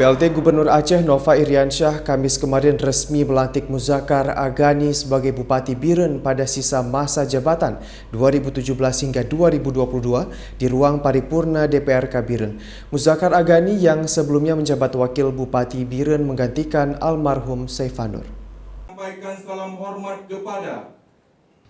PLT Gubernur Aceh Nova Iriansyah Kamis kemarin resmi melantik Muzakar Agani sebagai Bupati Biren pada sisa masa jabatan 2017 hingga 2022 di ruang paripurna DPRK Biren. Muzakar Agani yang sebelumnya menjabat Wakil Bupati Biren menggantikan almarhum Saifanur. Sampaikan salam hormat kepada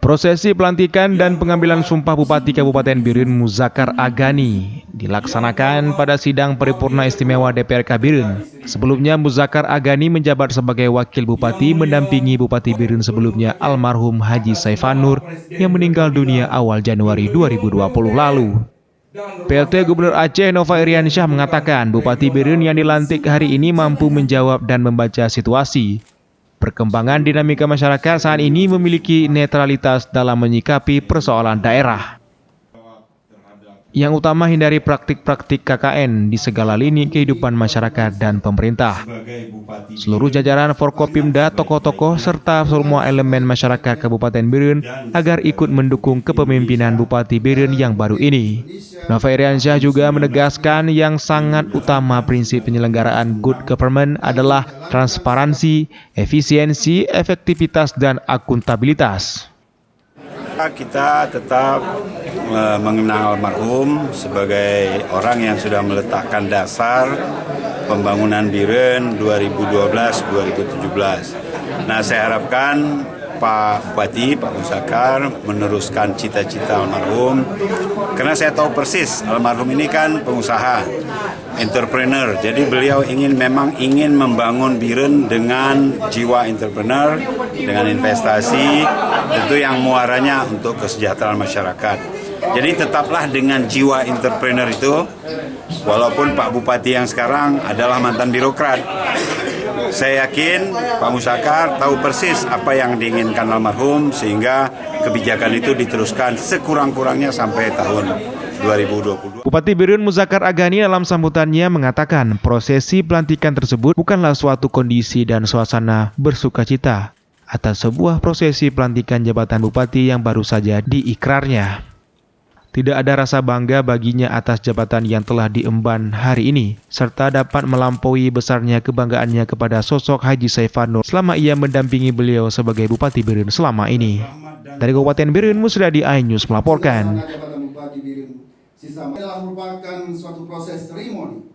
Prosesi pelantikan dan pengambilan sumpah Bupati Kabupaten Biren Muzakar Agani dilaksanakan pada sidang paripurna istimewa DPRK Biren. Sebelumnya Muzakar Agani menjabat sebagai Wakil Bupati mendampingi Bupati Biren sebelumnya almarhum Haji Saifanur yang meninggal dunia awal Januari 2020 lalu. PLT Gubernur Aceh Nova Iriansyah mengatakan Bupati Biren yang dilantik hari ini mampu menjawab dan membaca situasi. Perkembangan dinamika masyarakat saat ini memiliki netralitas dalam menyikapi persoalan daerah. Yang utama hindari praktik-praktik KKN di segala lini kehidupan masyarakat dan pemerintah. Seluruh jajaran Forkopimda, tokoh-tokoh, serta semua elemen masyarakat Kabupaten Biren agar ikut mendukung kepemimpinan Bupati Biren yang baru ini. Nova Iriansyah juga menegaskan yang sangat utama prinsip penyelenggaraan good government adalah transparansi, efisiensi, efektivitas, dan akuntabilitas. Kita tetap mengenal almarhum sebagai orang yang sudah meletakkan dasar pembangunan Biren 2012-2017. Nah, saya harapkan Pak Bupati, Pak Muzakar meneruskan cita-cita almarhum, karena saya tahu persis almarhum ini kan pengusaha, entrepreneur. Jadi beliau memang ingin membangun Biren dengan jiwa entrepreneur, dengan investasi, tentu yang muaranya untuk kesejahteraan masyarakat. Jadi tetaplah dengan jiwa entrepreneur itu, walaupun Pak Bupati yang sekarang adalah mantan birokrat. Saya yakin Pak Muzakar tahu persis apa yang diinginkan almarhum, sehingga kebijakan itu diteruskan sekurang-kurangnya sampai tahun 2022. Bupati Biren Muzakar Agani dalam sambutannya mengatakan prosesi pelantikan tersebut bukanlah suatu kondisi dan suasana bersukacita atas sebuah prosesi pelantikan jabatan bupati yang baru saja diikrarnya. Tidak ada rasa bangga baginya atas jabatan yang telah diemban hari ini, serta dapat melampaui besarnya kebanggaannya kepada sosok Haji Saifanur selama ia mendampingi beliau sebagai Bupati Biren selama ini. Dari Kabupaten Biren, Musradi iNews melaporkan. Adalah merupakan suatu proses seremoni.